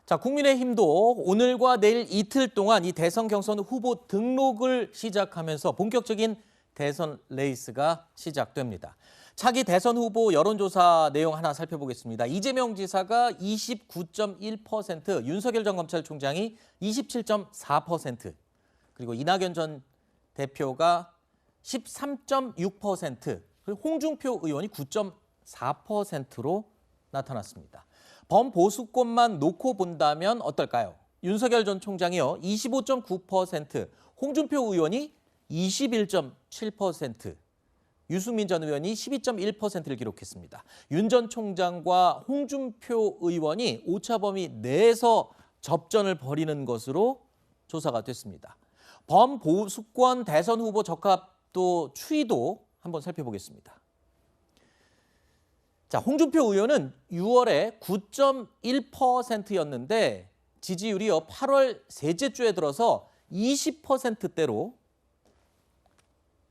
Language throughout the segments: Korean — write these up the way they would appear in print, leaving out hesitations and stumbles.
자, 국민의힘도 오늘과 내일 이틀 동안 이 대선 경선 후보 등록을 시작하면서 본격적인 대선 레이스가 시작됩니다. 차기 대선 후보 여론조사 내용 하나 살펴보겠습니다. 이재명 지사가 29.1%, 윤석열 전 검찰총장이 27.4%, 그리고 이낙연 전 대표가 13.6%, 그리고 홍준표 의원이 9.4%로 나타났습니다. 범보수권만 놓고 본다면 어떨까요? 윤석열 전 총장이요 25.9%, 홍준표 의원이 21.7%, 유승민 전 의원이 12.1%를 기록했습니다. 윤 전 총장과 홍준표 의원이 오차범위 내에서 접전을 벌이는 것으로 조사가 됐습니다. 범보수권 대선 후보 적합도 추이도 한번 살펴보겠습니다. 자, 홍준표 의원은 6월에 9.1%였는데 지지율이요 8월 셋째 주에 들어서 20%대로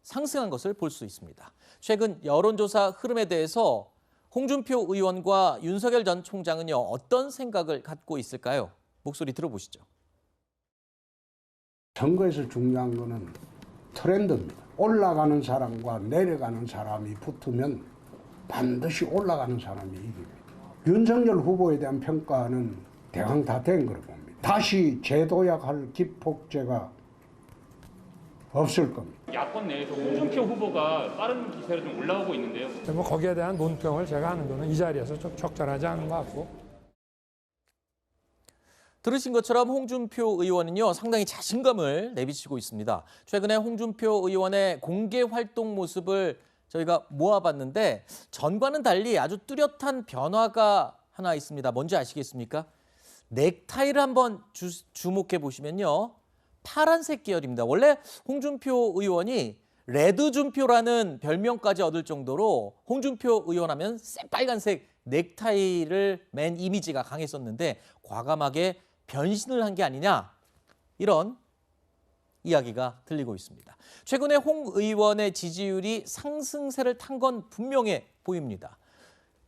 상승한 것을 볼 수 있습니다. 최근 여론조사 흐름에 대해서 홍준표 의원과 윤석열 전 총장은요 어떤 생각을 갖고 있을까요? 목소리 들어보시죠. 선거에서 중요한 거는 트렌드입니다. 올라가는 사람과 내려가는 사람이 붙으면 반드시 올라가는 사람이 이깁니다. 윤석열 후보에 대한 평가는 대강 다 된 거로 봅니다. 다시 재도약할 기폭제가 없을 겁니다. 야권 내에서 홍준표 후보가 빠른 기세로 좀 올라오고 있는데요. 뭐 거기에 대한 논평을 제가 하는 거는 이 자리에서 좀 적절하지 않은 것 같고. 들으신 것처럼 홍준표 의원은요 상당히 자신감을 내비치고 있습니다. 최근에 홍준표 의원의 공개 활동 모습을 저희가 모아봤는데 전과는 달리 아주 뚜렷한 변화가 하나 있습니다. 뭔지 아시겠습니까? 넥타이를 한번 주목해 보시면요. 파란색 계열입니다. 원래 홍준표 의원이 레드준표라는 별명까지 얻을 정도로 홍준표 의원 하면 새빨간색 넥타이를 맨 이미지가 강했었는데 과감하게 변신을 한 게 아니냐 이런 이야기가 들리고 있습니다. 최근에 홍 의원의 지지율이 상승세를 탄 건 분명해 보입니다.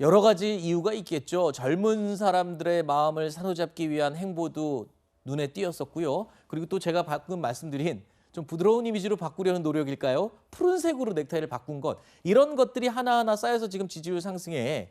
여러 가지 이유가 있겠죠. 젊은 사람들의 마음을 사로잡기 위한 행보도 눈에 띄었었고요. 그리고 또 제가 방금 말씀드린 좀 부드러운 이미지로 바꾸려는 노력일까요? 푸른색으로 넥타이를 바꾼 것. 이런 것들이 하나하나 쌓여서 지금 지지율 상승에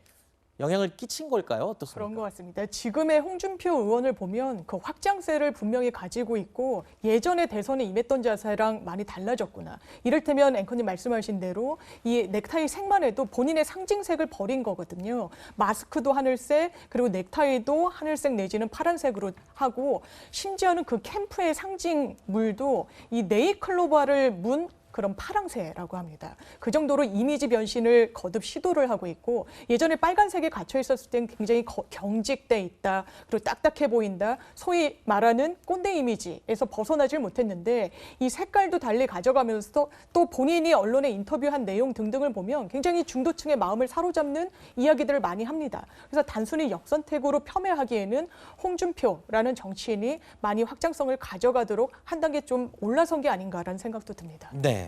영향을 끼친 걸까요? 어떻습니까? 그런 것 같습니다. 지금의 홍준표 의원을 보면 그 확장세를 분명히 가지고 있고 예전의 대선에 임했던 자세랑 많이 달라졌구나. 이를테면 앵커님 말씀하신 대로 이 넥타이 색만 해도 본인의 상징색을 버린 거거든요. 마스크도 하늘색, 그리고 넥타이도 하늘색 내지는 파란색으로 하고 심지어는 그 캠프의 상징물도 이 네이클로바를 문 그런 파랑새라고 합니다. 그 정도로 이미지 변신을 거듭 시도를 하고 있고 예전에 빨간색에 갇혀 있었을 땐 굉장히 경직돼 있다. 그리고 딱딱해 보인다. 소위 말하는 꼰대 이미지에서 벗어나질 못했는데 이 색깔도 달리 가져가면서 또 본인이 언론에 인터뷰한 내용 등등을 보면 굉장히 중도층의 마음을 사로잡는 이야기들을 많이 합니다. 그래서 단순히 역선택으로 폄훼하기에는 홍준표라는 정치인이 많이 확장성을 가져가도록 한 단계 좀 올라선 게 아닌가라는 생각도 듭니다. 네.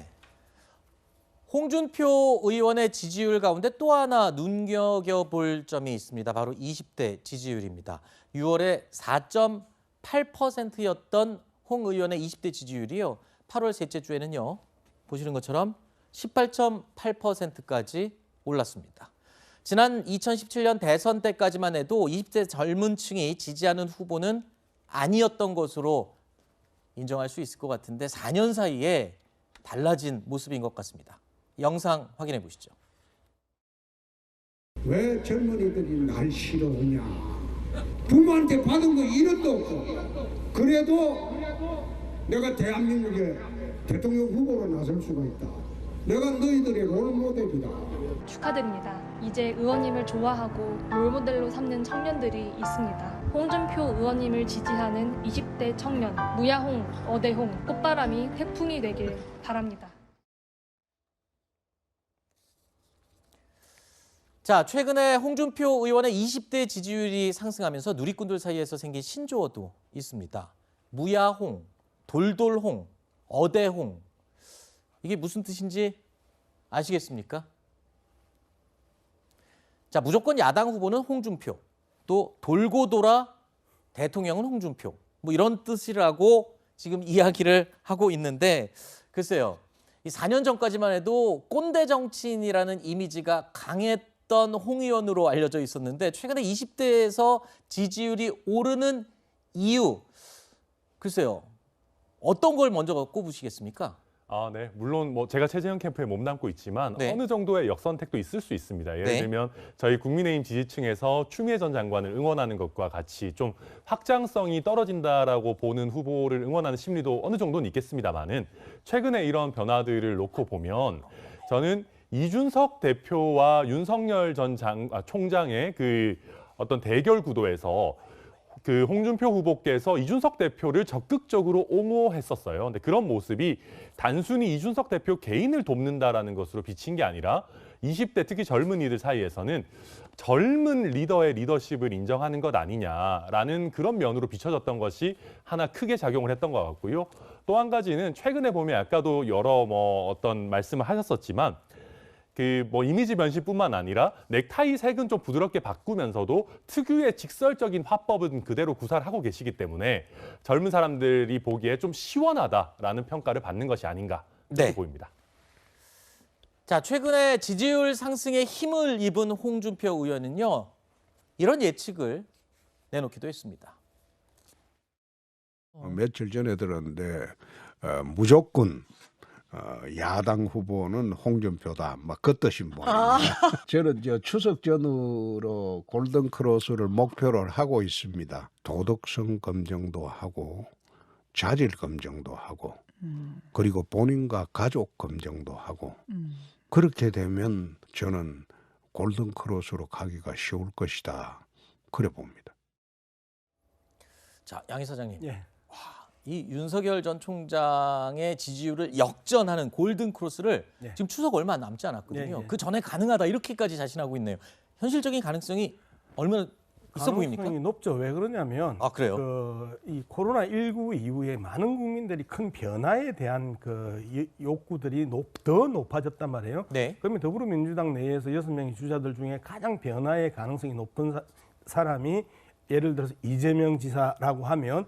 홍준표 의원의 지지율 가운데 또 하나 눈여겨볼 점이 있습니다. 바로 20대 지지율입니다. 6월에 4.8%였던 홍 의원의 20대 지지율이요. 8월 셋째 주에는요. 보시는 것처럼 18.8%까지 올랐습니다. 지난 2017년 대선 때까지만 해도 20대 젊은 층이 지지하는 후보는 아니었던 것으로 인정할 수 있을 것 같은데 4년 사이에 달라진 모습인 것 같습니다. 영상 확인해 보시죠. 왜 젊은이들이 날 싫어하냐? 부모한테 받은 거 1원도 없고 그래도 내가 대한민국의 대통령 후보로 나설 수가 있다. 내가 너희들의 롤모델이다. 축하드립니다. 이제 의원님을 좋아하고 롤모델로 삼는 청년들이 있습니다. 홍준표 의원님을 지지하는 20대 청년, 무야홍, 어대홍, 꽃바람이 태풍이 되길 바랍니다. 자, 최근에 홍준표 의원의 20대 지지율이 상승하면서 누리꾼들 사이에서 생긴 신조어도 있습니다. 무야홍, 돌돌홍, 어대홍. 이게 무슨 뜻인지 아시겠습니까? 자, 무조건 야당 후보는 홍준표, 또 돌고 돌아 대통령은 홍준표. 뭐 이런 뜻이라고 지금 이야기를 하고 있는데 글쎄요. 이 4년 전까지만 해도 꼰대 정치인이라는 이미지가 강했던 홍 의원으로 알려져 있었는데 최근에 20대에서 지지율이 오르는 이유 글쎄요. 어떤 걸 먼저 꼽으시겠습니까? 네. 물론 뭐 제가 최재형 캠프에 몸담고 있지만 네. 어느 정도의 역선택도 있을 수 있습니다. 예를 네. 들면 저희 국민의힘 지지층에서 추미애 전 장관을 응원하는 것과 같이 좀 확장성이 떨어진다라고 보는 후보를 응원하는 심리도 어느 정도는 있겠습니다만은 최근에 이런 변화들을 놓고 보면 저는 이준석 대표와 윤석열 전 총장의 그 어떤 대결 구도에서 그 홍준표 후보께서 이준석 대표를 적극적으로 옹호했었어요. 근데 그런 모습이 단순히 이준석 대표 개인을 돕는다라는 것으로 비친 게 아니라 20대 특히 젊은이들 사이에서는 젊은 리더의 리더십을 인정하는 것 아니냐라는 그런 면으로 비춰졌던 것이 하나 크게 작용을 했던 것 같고요. 또 한 가지는 최근에 보면 아까도 여러 어떤 말씀을 하셨었지만 그 이미지 변신뿐만 아니라 넥타이 색은 좀 부드럽게 바꾸면서도 특유의 직설적인 화법은 그대로 구사를 하고 계시기 때문에 젊은 사람들이 보기에 좀 시원하다라는 평가를 받는 것이 아닌가 네. 보입니다. 자, 최근에 지지율 상승에 힘을 입은 홍준표 의원은요. 이런 예측을 내놓기도 했습니다. 며칠 전에 들었는데 무조건 야당 후보는 홍준표다. 막 그 뜻이 뭐냐. 저는 추석 전후로 골든크로스를 목표로 하고 있습니다. 도덕성 검증도 하고 자질 검증도 하고 그리고 본인과 가족 검증도 하고 그렇게 되면 저는 골든크로스로 가기가 쉬울 것이다. 그래 봅니다. 자, 양 이사장님. 예. 이 윤석열 전 총장의 지지율을 역전하는 골든 크로스를 네. 지금 추석 얼마 남지 않았거든요. 네, 네. 그 전에 가능하다 이렇게까지 자신하고 있네요. 현실적인 가능성이 얼마나 있어 보입니까? 가능성이 높죠. 왜 그러냐면 아, 그래요? 이 코로나19 이후에 많은 국민들이 큰 변화에 대한 욕구들이 더 높아졌단 말이에요. 네. 그러면 더불어민주당 내에서 6명의 주자들 중에 가장 변화의 가능성이 높은 사람이 예를 들어서 이재명 지사라고 하면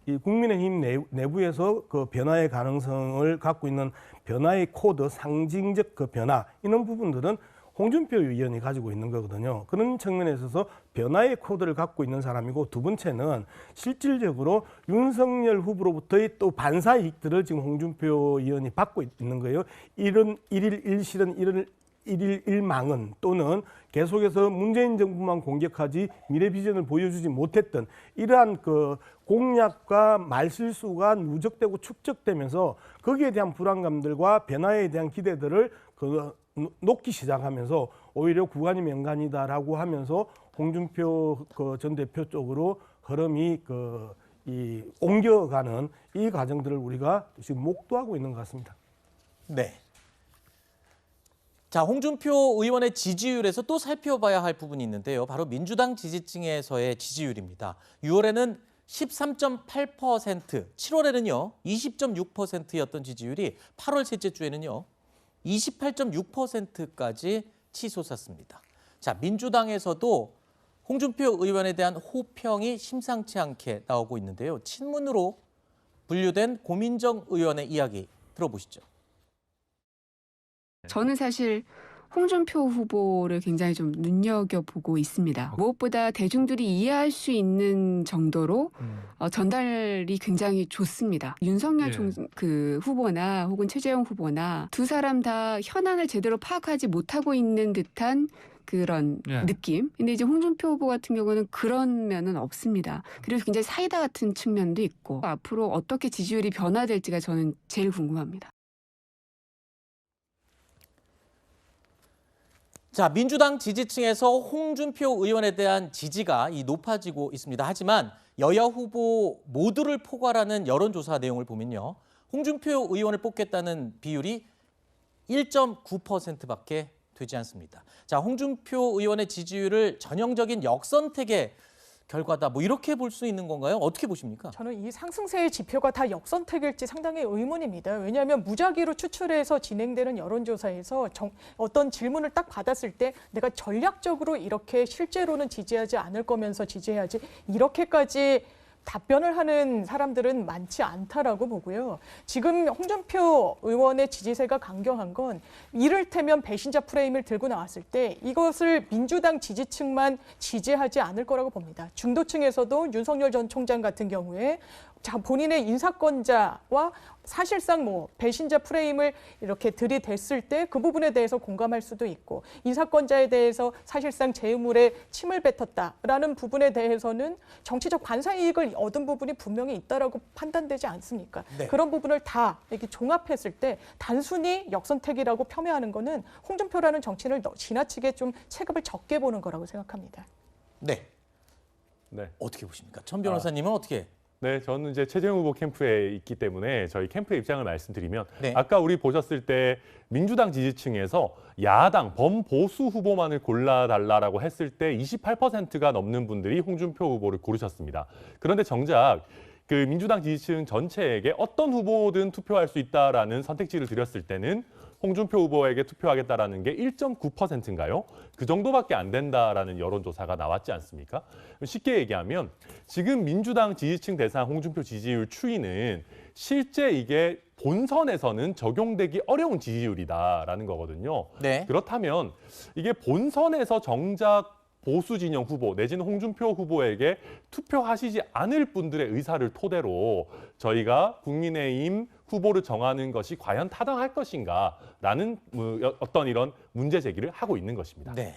이 국민의힘 내부에서 그 변화의 가능성을 갖고 있는 변화의 코드, 상징적 그 변화 이런 부분들은 홍준표 의원이 가지고 있는 거거든요. 그런 측면에 있어서 변화의 코드를 갖고 있는 사람이고 두 번째는 실질적으로 윤석열 후보로부터의 또 반사 이익들을 지금 홍준표 의원이 받고 있는 거예요. 이런 일일 일실은 일일 일망은 또는 계속해서 문재인 정부만 공격하지 미래 비전을 보여주지 못했던 이러한 그 공약과 말실수가 누적되고 축적되면서 거기에 대한 불안감들과 변화에 대한 기대들을 놓기 시작하면서 오히려 구간이 명간이다라고 하면서 홍준표 전 대표 쪽으로 흐름이 옮겨가는 이 과정들을 우리가 지금 목도하고 있는 것 같습니다. 네. 자, 홍준표 의원의 지지율에서 또 살펴봐야 할 부분이 있는데요. 바로 민주당 지지층에서의 지지율입니다. 6월에는 13.8%, 7월에는요 20.6%였던 지지율이 8월 셋째 주에는요 28.6%까지 치솟았습니다. 자, 민주당에서도 홍준표 의원에 대한 호평이 심상치 않게 나오고 있는데요. 친문으로 분류된 고민정 의원의 이야기 들어보시죠. 저는 사실 홍준표 후보를 굉장히 좀 눈여겨보고 있습니다. 무엇보다 대중들이 이해할 수 있는 정도로 전달이 굉장히 좋습니다. 윤석열 후보나 혹은 최재형 후보나 두 사람 다 현안을 제대로 파악하지 못하고 있는 듯한 그런 느낌. 근데 이제 홍준표 후보 같은 경우는 그런 면은 없습니다. 그래서 굉장히 사이다 같은 측면도 있고 앞으로 어떻게 지지율이 변화될지가 저는 제일 궁금합니다. 자, 민주당 지지층에서 홍준표 의원에 대한 지지가 높아지고 있습니다. 하지만 여야 후보 모두를 포괄하는 여론조사 내용을 보면요. 홍준표 의원을 뽑겠다는 비율이 1.9%밖에 되지 않습니다. 자, 홍준표 의원의 지지율을 전형적인 역선택의 결과다. 뭐 이렇게 볼 수 있는 건가요? 어떻게 보십니까? 저는 이 상승세의 지표가 다 역선택일지 상당히 의문입니다. 왜냐하면 무작위로 추출해서 진행되는 여론조사에서 어떤 질문을 딱 받았을 때 내가 전략적으로 이렇게 실제로는 지지하지 않을 거면서 지지해야지 이렇게까지 답변을 하는 사람들은 많지 않다라고 보고요. 지금 홍준표 의원의 지지세가 강경한 건 이를테면 배신자 프레임을 들고 나왔을 때 이것을 민주당 지지층만 지지하지 않을 거라고 봅니다. 중도층에서도 윤석열 전 총장 같은 경우에 본인의 인사권자와 사실상 뭐 배신자 프레임을 이렇게 들이댔을 때 그 부분에 대해서 공감할 수도 있고 인사권자에 대해서 사실상 제 의물에 침을 뱉었다라는 부분에 대해서는 정치적 반사이익을 얻은 부분이 분명히 있다라고 판단되지 않습니까? 네. 그런 부분을 다 이렇게 종합했을 때 단순히 역선택이라고 폄훼하는 거는 홍준표라는 정치인을 지나치게 좀 체급을 적게 보는 거라고 생각합니다. 네. 네. 어떻게 보십니까? 천 변호사님은 어떻게? 네, 저는 이제 최재형 후보 캠프에 있기 때문에 저희 캠프의 입장을 말씀드리면 네. 아까 우리 보셨을 때 민주당 지지층에서 야당 범보수 후보만을 골라달라고 했을 때 28%가 넘는 분들이 홍준표 후보를 고르셨습니다. 그런데 정작 그 민주당 지지층 전체에게 어떤 후보든 투표할 수 있다라는 선택지를 드렸을 때는 홍준표 후보에게 투표하겠다라는 게 1.9%인가요? 그 정도밖에 안 된다라는 여론조사가 나왔지 않습니까? 쉽게 얘기하면 지금 민주당 지지층 대상 홍준표 지지율 추이는 실제 이게 본선에서는 적용되기 어려운 지지율이다라는 거거든요. 네. 그렇다면 이게 본선에서 정작 보수 진영 후보 내지는 홍준표 후보에게 투표하시지 않을 분들의 의사를 토대로 저희가 국민의힘 후보를 정하는 것이 과연 타당할 것인가라는 어떤 이런 문제 제기를 하고 있는 것입니다. 네.